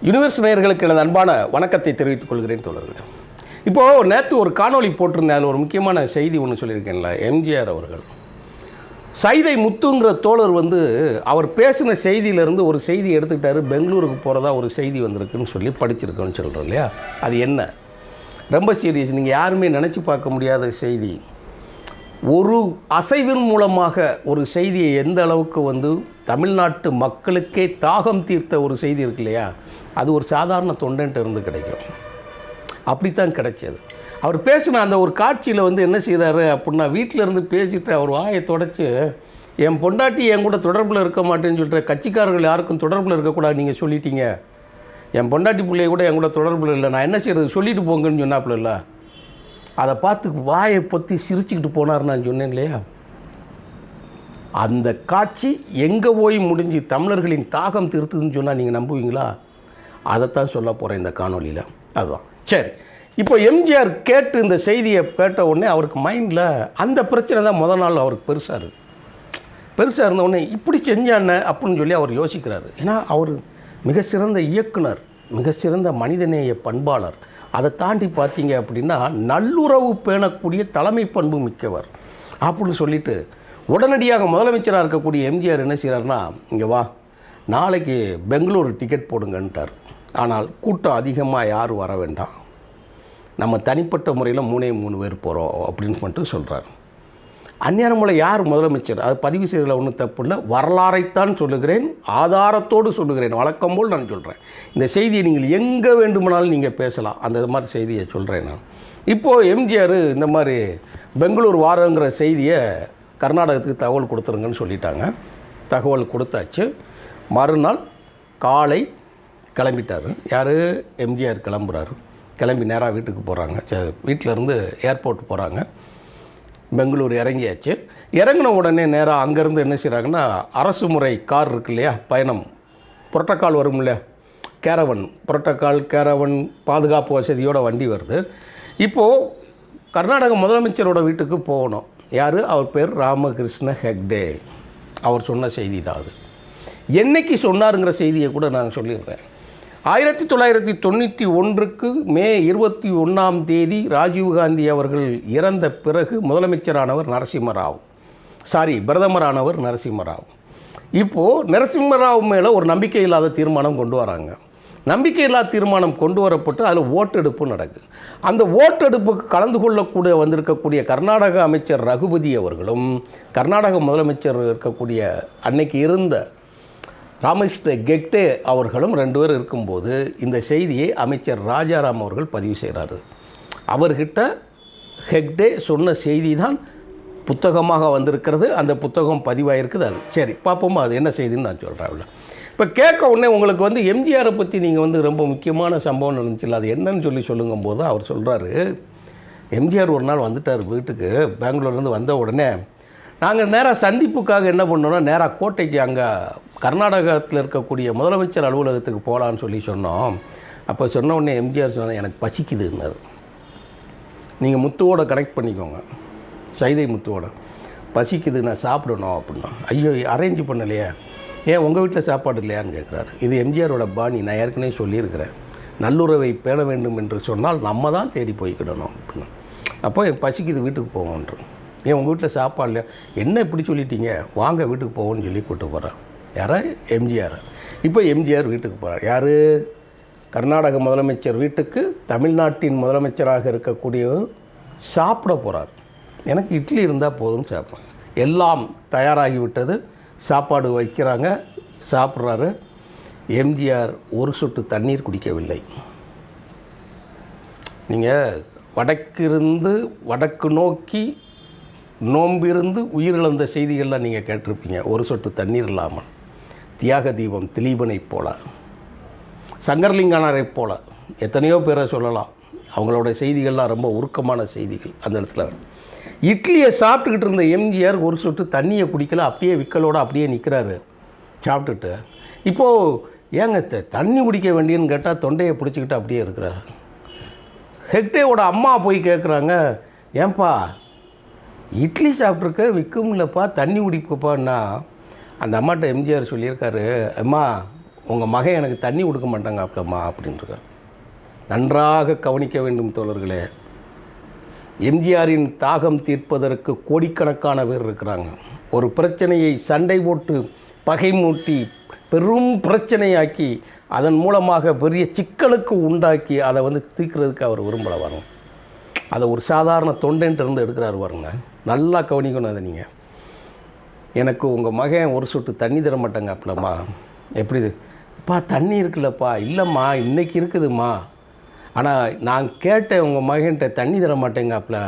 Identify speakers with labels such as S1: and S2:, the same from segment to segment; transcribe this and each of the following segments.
S1: Universe நேயர்களுக்கு எனது அன்பான வணக்கத்தை தெரிவித்துக் கொள்கிறேன் தோழர்களே. இப்போது நேற்று ஒரு காணொளி போட்டிருந்தேன். அதில் ஒரு முக்கியமான செய்தி ஒன்று சொல்லியிருக்கேன்ல. எம்ஜிஆர் அவர்கள் சைதை முத்துங்கிற தோழர் அவர் பேசின செய்தியிலேருந்து ஒரு செய்தி எடுத்துக்கிட்டாரு. பெங்களூருக்கு போகிறதா ஒரு செய்தி வந்திருக்குன்னு சொல்லி படிச்சிருக்கோன்னு சொல்கிறோம் இல்லையா? அது என்ன? ரொம்ப சீரியஸ். நீங்கள் யாருமே நினச்சி பார்க்க முடியாத செய்தி. ஒரு அசைவின் மூலமாக ஒரு செய்தியை எந்த அளவுக்கு தமிழ்நாட்டு மக்களுக்கே தாகம் தீர்த்த ஒரு செய்தி இருக்கு இல்லையா? அது ஒரு சாதாரண தொண்டன்ட்டு இருந்து கிடைக்கும். அப்படித்தான் கிடைச்சது. அவர் பேசின அந்த ஒரு காட்சியில் என்ன செய்தார் அப்படின்னா, வீட்டில் இருந்து பேசிட்டு அவர் வாயை தொடச்சி, என் பொண்டாட்டி என் கூட தொடர்பில் இருக்க மாட்டேன்னு சொல்லிட்டு, கட்சிக்காரர்கள் யாருக்கும் தொடர்பில் இருக்கக்கூடாது நீங்கள் சொல்லிட்டீங்க, என் பொண்டாட்டி பிள்ளைய கூட என் கூட தொடர்பில் இல்லை, நான் என்ன செய்கிறது சொல்லிட்டு போங்கன்னு சொன்னாப்புல இல்லை. அதை பார்த்து வாயை பற்றி சிரிச்சுக்கிட்டு போனார். நான் சொன்னேன் இல்லையா? அந்த காட்சி எங்கே போய் முடிஞ்சு தமிழர்களின் தாகம் தீர்த்துதுன்னு சொன்னால் நீங்கள் நம்புவீங்களா? அதைத்தான் சொல்ல போகிறேன் இந்த காணொலியில். அதுதான் சரி. இப்போ எம்ஜிஆர் கேட்டு இந்த செய்தியை கேட்ட உடனே அவருக்கு மைண்டில் அந்த பிரச்சனை தான் முதல் நாள் அவருக்கு பெருசாக இருந்தவுடனே இப்படி செஞ்சானே அப்படின்னு சொல்லி அவர் யோசிக்கிறார். ஏன்னா அவர் மிக சிறந்த இயக்குனர், மிக சிறந்த மனிதநேய பண்பாளர். அதை தாண்டி பார்த்தீங்க அப்படின்னா நல்லுறவு பேணக்கூடிய தலைமை பண்பு மிக்கவர் அப்படின்னு சொல்லிட்டு உடனடியாக முதலமைச்சராக இருக்கக்கூடிய எம்ஜிஆர் என்ன செய்கிறார்னா, இங்கே வா, நாளைக்கு பெங்களூரு டிக்கெட் போடுங்கன்ட்டார். ஆனால் கூட்டம் அதிகமாக யாரும் வர வேண்டாம், நம்ம தனிப்பட்ட முறையில் 3 பேர் போகிறோம் அப்படின்னு மட்டும் சொல்கிறார். அந்நேரமுள்ள யார் முதலமைச்சர்? அது பதிவு செய்யறதுல ஒன்றும் தப்பு இல்லை. வரலாறைத்தான் சொல்லுகிறேன், ஆதாரத்தோடு சொல்லுகிறேன். வழக்கம் போல் நான் சொல்கிறேன். இந்த செய்தியை நீங்கள் எங்கே வேண்டுமானாலும் நீங்கள் பேசலாம். அந்த மாதிரி செய்தியை சொல்கிறேன் நான். இப்போது எம்ஜிஆர் இந்த மாதிரி பெங்களூர் வாரங்கிற செய்தியை கர்நாடகத்துக்கு தகவல் கொடுத்துருங்கன்னு சொல்லிட்டாங்க. தகவல் கொடுத்தாச்சு. மறுநாள் காலை கிளம்பிட்டார். யார்? எம்ஜிஆர் கிளம்புறாரு. கிளம்பி நேராக வீட்டுக்கு போகிறாங்க. வீட்டிலேருந்து ஏர்போர்ட் போகிறாங்க. பெங்களூர் இறங்கியாச்சு. இறங்கின உடனே நேராக அங்கேருந்து என்ன செய்கிறாங்கன்னா, அரசு முறை கார் இருக்கு இல்லையா, பயணம் புரோட்டோக்கால் வரும் இல்லையா, கேரவன் பாதுகாப்பு வசதியோட வண்டி வருது. இப்போது கர்நாடக முதலமைச்சரோட வீட்டுக்கு போகணும். யார்? அவர் பேர் ராமகிருஷ்ண ஹெக்டே. அவர் சொன்ன செய்தி தான் அது. என்னைக்கு சொன்னாருங்கிற செய்தியை கூட நான் சொல்லிடுறேன். 1991 மே 21 ராஜீவ்காந்தி அவர்கள் இறந்த பிறகு முதலமைச்சரானவர் பிரதமரானவர் நரசிம்மராவ். இப்போது நரசிம்மராவ் மேலே ஒரு நம்பிக்கையில்லாத தீர்மானம் கொண்டு வராங்க. நம்பிக்கையில்லாத தீர்மானம் கொண்டு வரப்பட்டு அதில் ஓட்டெடுப்பு நடக்குது. அந்த ஓட்டெடுப்புக்கு கலந்து கொள்ளக்கூடிய வந்திருக்கக்கூடிய கர்நாடக அமைச்சர் ரகுபதி அவர்களும் கர்நாடக முதலமைச்சர் இருக்கக்கூடிய அன்னைக்கு இருந்த ராமகிருஷ்ண ஹெக்டே அவர்களும் 2 பேர் இருக்கும்போது இந்த செய்தியை அமைச்சர் ராஜாராம் அவர்கள் பதிவு செய்கிறாரு. அவர்கிட்ட ஹெக்டே சொன்ன செய்தி தான் புத்தகமாக வந்திருக்கிறது. அந்த புத்தகம் பதிவாயிருக்குது. அது சரி, பார்ப்போமா அது என்ன செய்தின்னு நான் சொல்கிறேன். இப்போ கேட்க உடனே உங்களுக்கு எம்ஜிஆரை பற்றி நீங்கள் ரொம்ப முக்கியமான சம்பவம் நடந்துச்சுல்ல, அது என்னன்னு சொல்லுங்கும் போது அவர் சொல்கிறாரு, எம்ஜிஆர் ஒரு நாள் வந்துட்டார் வீட்டுக்கு. பெங்களூர்லேருந்து வந்த உடனே நாங்கள் நேராக சந்திப்புக்காக என்ன பண்ணோன்னா, நேராக கோட்டைக்கு அங்கே கர்நாடகத்தில் இருக்கக்கூடிய முதலமைச்சர் அலுவலகத்துக்கு போகலான்னு சொன்னோம். அப்போ சொன்ன உடனே எம்ஜிஆர் சொன்னால், எனக்கு பசிக்குதுன்னாரு. நீங்கள் முத்துவோட கனெக்ட் பண்ணிக்கோங்க, சைதை முத்துவோட. பசிக்குது, நான் சாப்பிடணும் அப்படின்னா. ஐயோ, அரேஞ்ச் பண்ணலையா? ஏன் உங்கள் வீட்டில் சாப்பாடு இல்லையான்னு கேட்குறாரு. இது எம்ஜிஆரோட பாணி. நான் ஏற்கனவே சொல்லியிருக்கிறேன், நல்லுறவை பேண வேண்டும் என்று சொன்னால் நம்ம தான் தேடி போய்க்கிடணும் அப்படின்னா. அப்போ என் பசிக்குது, வீட்டுக்கு போவோன்ற. ஏன் உங்கள் வீட்டில் சாப்பாடு இல்லையா? என்ன இப்படி சொல்லிட்டீங்க, வாங்க வீட்டுக்கு போவோன்னு சொல்லி கூப்பிட்டு போகிறார். யாரை? எம்ஜிஆர். இப்போ எம்ஜிஆர் வீட்டுக்கு போகிறார். யார்? கர்நாடக முதலமைச்சர் வீட்டுக்கு தமிழ்நாட்டின் முதலமைச்சராக இருக்கக்கூடியவர் சாப்பிட போகிறார். எனக்கு இட்லி இருந்தால் போதும்னு சாப்பிட்றேன். எல்லாம் தயாராகிவிட்டது. சாப்பாடு வைக்கிறாங்க, சாப்பிட்றாரு. எம்ஜிஆர் ஒரு சொட்டு தண்ணீர் குடிக்கவில்லை. நீங்கள் வடக்கு நோக்கி நோம்பிருந்து உயிரிழந்த செய்திகள்லாம் நீங்கள் கேட்டிருப்பீங்க. ஒரு சொட்டு தண்ணீர் இல்லாமல். தியாக தீபம் திலீபனை போல, சங்கர்லிங்கனாரை போல எத்தனையோ பேரை சொல்லலாம். அவங்களோட செய்திகள்லாம் ரொம்ப உருக்கமான செய்திகள். அந்த இடத்துல இட்லியை சாப்பிட்டுக்கிட்டு இருந்த எம்ஜிஆர் ஒரு சொட்டு தண்ணியை குடிக்கல, அப்படியே விக்கலோடு அப்படியே நிற்கிறாரு சாப்பிட்டுட்டு. இப்போது ஏங்க தண்ணி குடிக்க வேண்டியன்னு கேட்டால் தொண்டையை பிடிச்சிக்கிட்டு அப்படியே இருக்கிறார். ஹெக்டேவோட அம்மா போய் கேட்குறாங்க, ஏன்பா இட்லி சாப்பிட்ருக்க, விற்கும் இல்லைப்பா, தண்ணி குடிப்பப்பான்னா. அந்த அம்மாட்ட எம்ஜிஆர் சொல்லியிருக்காரு, அம்மா உங்கள் மகன் எனக்கு தண்ணி கொடுக்க மாட்டாங்க அப்பலம்மா அப்படின்றார். நன்றாக கவனிக்க வேண்டும் தோழர்களே. எம்ஜிஆரின் தாகம் தீர்ப்பதற்கு கோடிக்கணக்கான பேர் இருக்கிறாங்க. ஒரு பிரச்சனையை சண்டை போட்டு பகை மூட்டி பெரும் பிரச்சனையாக்கி அதன் மூலமாக பெரிய சிக்கலுக்கு உண்டாக்கி அதை தீர்க்கிறதுக்கு அவர் விரும்பலை வரும். அதை ஒரு சாதாரண தொண்டைன்ட்டு எடுக்கிறார் பாருங்க. நல்லா கவனிக்கணும் அதை. நீங்கள் எனக்கு உங்கள் மகன் ஒரு சொட்டு தண்ணி தர மாட்டாங்க அப்பலம்மா. எப்படி இதுப்பா தண்ணி இருக்குல்லப்பா? இல்லைம்மா இன்றைக்கி இருக்குதும்மா, ஆனால் நான் கேட்டேன் உங்கள் மகன்கிட்ட தண்ணி தர மாட்டேங்காப்புல.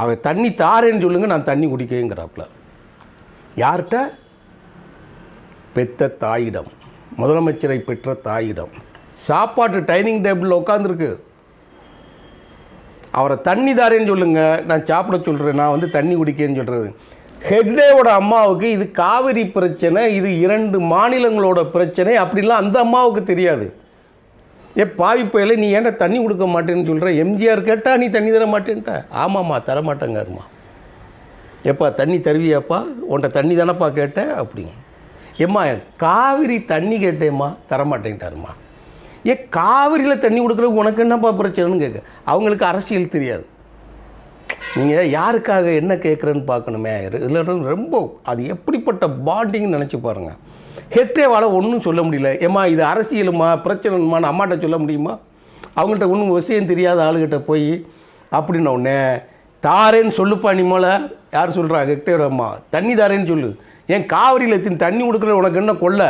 S1: அவன் தண்ணி தாரேன்னு சொல்லுங்கள், நான் தண்ணி குடிக்கங்கிறாப்புல. யார்கிட்ட? பெற்ற தாயிடம், முதலமைச்சரை பெற்ற தாயிடம். சாப்பாட்டு டைனிங் டேபிளில் உட்காந்துருக்கு. அவரை தண்ணி தாரேன்னு சொல்லுங்கள், நான் சாப்பிட சொல்கிறேன், நான் தண்ணி குடிக்கேன்னு சொல்கிறது. ஹெக்டேவோட அம்மாவுக்கு இது காவிரி பிரச்சனை, இது 2 மாநிலங்களோட பிரச்சனை அப்படிலாம் அந்த அம்மாவுக்கு தெரியாது. பாவி பயலே நீ ஏன்டா தண்ணி கொடுக்க மாட்டேன்னு சொல்கிற? எம்ஜிஆர் கேட்டால் நீ தண்ணி தர மாட்டேன்ட்டா. ஆமாம்மா தரமாட்டேங்காருமா. எப்பா தண்ணி தருவியாப்பா? உன்ட்ட தண்ணி தானப்பா கேட்டேன் அப்படிங்க. ஏம்மா காவிரி தண்ணி கேட்டேம்மா, தரமாட்டேன்ட்டாருமா. காவிரியில் தண்ணி கொடுக்குறதுக்கு உனக்கு என்னப்பா பிரச்சனைன்னு கேட்க. அவங்களுக்கு அரசியல் தெரியாது. நீங்கள் யாருக்காக என்ன கேட்குறேன்னு பார்க்கணுமே. இதில் ரொம்ப அது எப்படிப்பட்ட பாண்டிங்னு நினச்சி பாருங்கள். ஹெக்டேவால் ஒன்றும் சொல்ல முடியல. ஏம்மா இது அரசியலுமா பிரச்சனைமான்னு அம்மாட்ட சொல்ல முடியுமா? அவங்கள்ட்ட ஒன்றும் விஷயம் தெரியாத ஆளுகிட்ட போய் அப்படின்ன உடனே தாரேன்னு சொல்லுப்பா நீ மேலே. யார் சொல்கிறா? ஹெக்டேவோட அம்மா. தண்ணி தாரேன்னு சொல்லு. ஏன் காவிரியில் தண்ணி கொடுக்குற உனக்கு என்ன கொள்ள?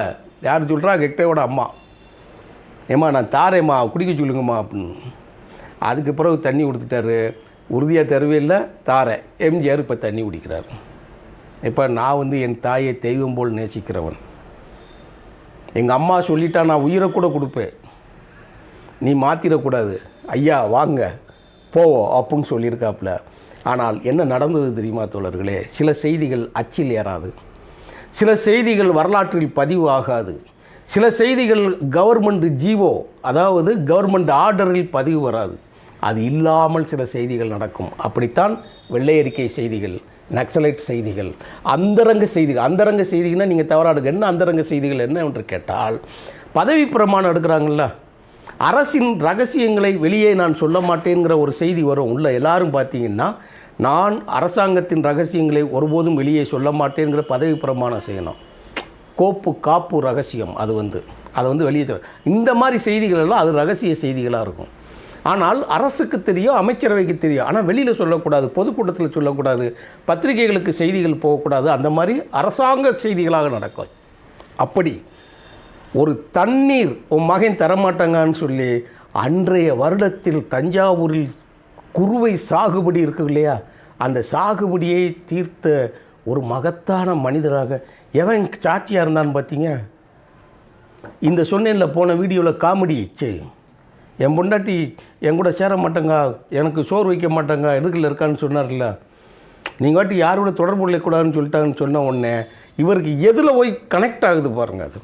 S1: யார் சொல்கிறா? ஹெக்டேவோட அம்மா. ஏம்மா நான் தாரேம்மா குடிக்க சொல்லுங்கம்மா அப்படின்னு. அதுக்கு பிறகு தண்ணி கொடுத்துட்டாரு. உறுதியாக தருவே இல்லை, தாரேன். எம்ஜிஆர் இப்போ தண்ணி குடிக்கிறார். இப்போ நான் என் தாயை தெய்வம் போல் நேசிக்கிறவன். எங்கள் அம்மா சொல்லிட்டா நான் உயிரை கூட கொடுப்பேன், நீ மாற்றிடக்கூடாது ஐயா வாங்க போவோம் அப்படின்னு சொல்லியிருக்காப்புல. ஆனால் என்ன நடந்தது தெரியுமா தோழர்களே? சில செய்திகள் அச்சில் ஏறாது, சில செய்திகள் வரலாற்றில் பதிவு ஆகாது, சில செய்திகள் கவர்மெண்ட் ஜீவோ அதாவது கவர்மெண்ட் ஆர்டரில் பதிவு வராது. அது இல்லாமல் சில செய்திகள் நடக்கும். அப்படித்தான் வெள்ளை அறிக்கை செய்திகள், நக்சலைட் செய்திகள், அந்தரங்க செய்திகள். அந்தரங்க செய்திகள்னால் நீங்கள் தவறாடுங்க. என்ன அந்தரங்க செய்திகள் என்ன என்று கேட்டால், பதவி பிரமாணம் எடுக்கிறாங்கள்ல, அரசின் ரகசியங்களை வெளியே நான் சொல்ல மாட்டேங்கிற ஒரு செய்தி வரும் உள்ள. எல்லாரும் பார்த்தீங்கன்னா நான் அரசாங்கத்தின் ரகசியங்களை ஒருபோதும் வெளியே சொல்ல மாட்டேங்கிற பதவி பிரமாணம் செய்யணும். காப்பு ரகசியம் அதை வெளியே சொல்ல. இந்த மாதிரி செய்திகள் எல்லாம் அது ரகசிய செய்திகளாக இருக்கும். ஆனால் அரசுக்கு தெரியும், அமைச்சரவைக்கு தெரியும். ஆனால் வெளியில் சொல்லக்கூடாது, பொதுக்கூட்டத்தில் சொல்லக்கூடாது, பத்திரிகைகளுக்கு செய்திகள் போகக்கூடாது. அந்த மாதிரி அரசாங்க செய்திகளாக நடக்கும். அப்படி ஒரு தண்ணீர் உன் மகன் தரமாட்டாங்கன்னு சொல்லி அன்றைய வருடத்தில் தஞ்சாவூரில் குறுவை சாகுபடி இருக்கு இல்லையா, அந்த சாகுபடியை தீர்த்த ஒரு மகத்தான மனிதராக எவன் சாட்சியாக இருந்தான்னு பார்த்தீங்க? இந்த சொன்னேன்ல போன வீடியோவில் காமெடி, என் பொண்டாட்டி என் கூட சேர மாட்டேங்க, எனக்கு சோறு வைக்க மாட்டாங்க, எதுக்குள்ள இருக்கான்னு சொன்னார்ல. நீங்கள் வாட்டி யாரோட தொடர்பு கொள்ளக்கூடாதுன்னு சொல்லிட்டாங்கன்னு சொன்ன உடனே இவருக்கு எதில் போய் கனெக்ட் ஆகுது பாருங்கள். அது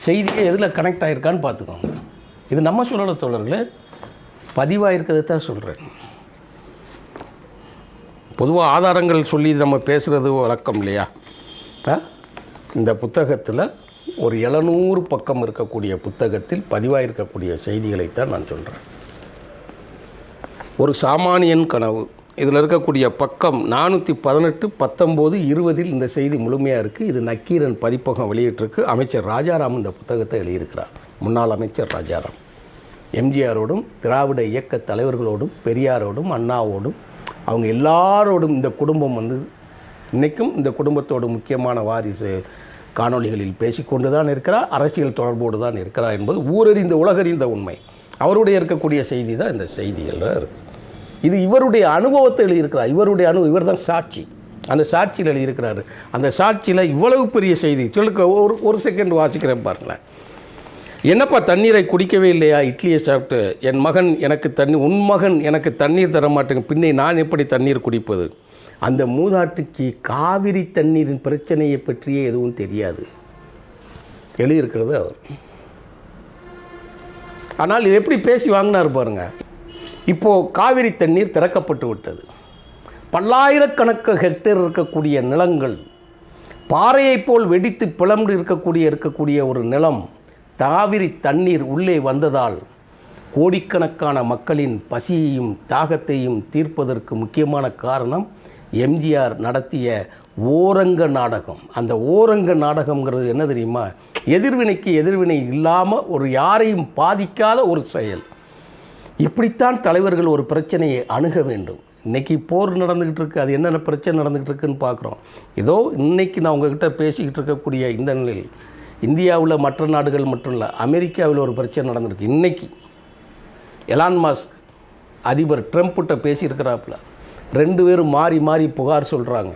S1: செய்தியே எதில் கனெக்ட் ஆகிருக்கான்னு பார்த்துக்கோங்க. இது நம்ம சொல்லலை தோழர்களே, பதிவாக இருக்கிறது தான் சொல்கிறேன். பொதுவாக ஆதாரங்கள் சொல்லி நம்ம பேசுகிறது வழக்கம் இல்லையா? இந்த புத்தகத்தில் ஒரு 700 பக்கம் இருக்கக்கூடிய புத்தகத்தில் பதிவாக இருக்கக்கூடிய செய்திகளைத்தான் நான் சொல்கிறேன். ஒரு சாமானியன் கனவு, இதில் இருக்கக்கூடிய பக்கம் 418, 19, 20 இந்த செய்தி முழுமையாக இருக்குது. இது நக்கீரன் பதிப்பகம் வெளியிட்டிருக்கு. அமைச்சர் ராஜாராம் இந்த புத்தகத்தை எழுதியிருக்கிறார். முன்னாள் அமைச்சர் ராஜாராம் எம்ஜிஆரோடும் திராவிட இயக்க தலைவர்களோடும் பெரியாரோடும் அண்ணாவோடும் அவங்க எல்லாரோடும் இந்த குடும்பம் இன்றைக்கும் இந்த குடும்பத்தோடு முக்கியமான வாரிசு காணொளிகளில் பேசிக்கொண்டு தான் இருக்கிறார், அரசியல் தொடர்போடு தான் இருக்கிறார் என்பது ஊரறிந்த உலகறிந்த உண்மை. அவருடைய இருக்கக்கூடிய செய்தி தான் இந்த செய்திகள் இருக்குது. இது இவருடைய அனுபவத்தை எழுதியிருக்கிறார். இவர் தான் சாட்சி. அந்த சாட்சியில் எழுதியிருக்கிறாரு. அந்த சாட்சியில் இவ்வளவு பெரிய செய்தி சொல்லுங்க. ஒரு செகண்ட் வாசிக்கிறேன் பாருங்களேன். என்னப்பா தண்ணீரை குடிக்கவே இல்லையா? இட்லியை சாப்பிட்டு உன் மகன் எனக்கு தண்ணீர் தர மாட்டேங்க, பின்னே நான் எப்படி தண்ணீர் குடிப்பது? அந்த மூதாட்டிக்கு காவிரி தண்ணீரின் பிரச்சனையை பற்றியே எதுவும் தெரியாது எழுதியிருக்கிறது அவர். ஆனால் இது எப்படி பேசி வாங்கினார் பாருங்க. இப்போது காவிரி தண்ணீர் திறக்கப்பட்டு விட்டது. பல்லாயிரக்கணக்கான ஹெக்டேர் இருக்கக்கூடிய நிலங்கள் பாறையைப் போல் வெடித்து பிளந்து இருக்கக்கூடிய ஒரு நிலம் காவிரி தண்ணீர் உள்ளே வந்ததால் கோடிக்கணக்கான மக்களின் பசியையும் தாகத்தையும் தீர்ப்பதற்கு முக்கியமான காரணம் எம்ஜிஆர் நடத்திய ஓரங்க நாடகம். அந்த ஓரங்க நாடகம்ங்கிறது என்ன தெரியுமா? எதிர்வினைக்கு எதிர்வினை இல்லாமல் ஒரு யாரையும் பாதிக்காத ஒரு செயல். இப்படித்தான் தலைவர்கள் ஒரு பிரச்சனையை அணுக வேண்டும். இன்றைக்கி போர் நடந்துக்கிட்டு இருக்குது, அது என்னென்ன பிரச்சனை நடந்துக்கிட்டு இருக்குன்னு பார்க்குறோம். இதோ இன்றைக்கி நான் உங்கள்கிட்ட பேசிக்கிட்டு இருக்கக்கூடிய இந்த நிலையில் இந்தியாவில் மற்ற நாடுகள் மட்டும் இல்லை, அமெரிக்காவில் ஒரு பிரச்சனை நடந்திருக்கு. இன்றைக்கி எலான் மஸ்க் அதிபர் ட்ரம்ப்கிட்ட பேசியிருக்கிறாப்புல. 2 பேரும் மாறி மாறி புகார் சொல்கிறாங்க.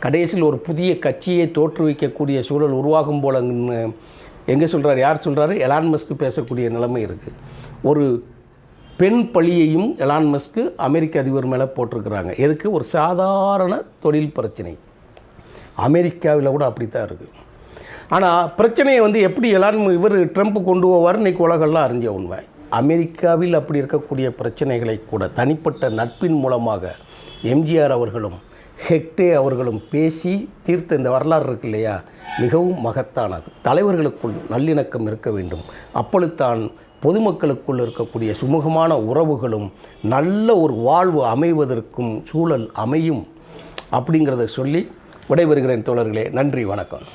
S1: கடைசியில் ஒரு புதிய கட்சியை தோற்றுவிக்கக்கூடிய சூழல் உருவாகும் போலன்னு எங்கே சொல்கிறார்? யார் சொல்கிறாரு? எலான் மஸ்க் பேசக்கூடிய நிலைமை இருக்குது. ஒரு பெண் பழியையும் எலான் மஸ்க்கு அமெரிக்க அதிபர் மேலே போட்டிருக்கிறாங்க. எதுக்கு? ஒரு சாதாரண தொழில் பிரச்சனை. அமெரிக்காவில் கூட அப்படி தான் இருக்குது. ஆனால் பிரச்சனையை எப்படி இவர் ட்ரம்ப் கொண்டு போவார் இன்றைக்கி உலகெல்லாம் அறிஞ்ச உண்மை. அமெரிக்காவில் அப்படி இருக்கக்கூடிய பிரச்சனைகளை கூட தனிப்பட்ட நட்பின் மூலமாக எம்ஜிஆர் அவர்களும் ஹெக்டே அவர்களும் பேசி தீர்த்த இந்த வரலாறு இருக்கு இல்லையா, மிகவும் மகத்தானது. தலைவர்களுக்குள் நல்லிணக்கம் இருக்க வேண்டும். அப்பொழுது தான் பொதுமக்களுக்குள் இருக்கக்கூடிய சுமூகமான உறவுகளும் நல்ல ஒரு வாழ்வு அமைவதற்கும் சூழல் அமையும் அப்படிங்கிறத சொல்லி விடைபெறுகிறேன் தோழர்களே. நன்றி, வணக்கம்.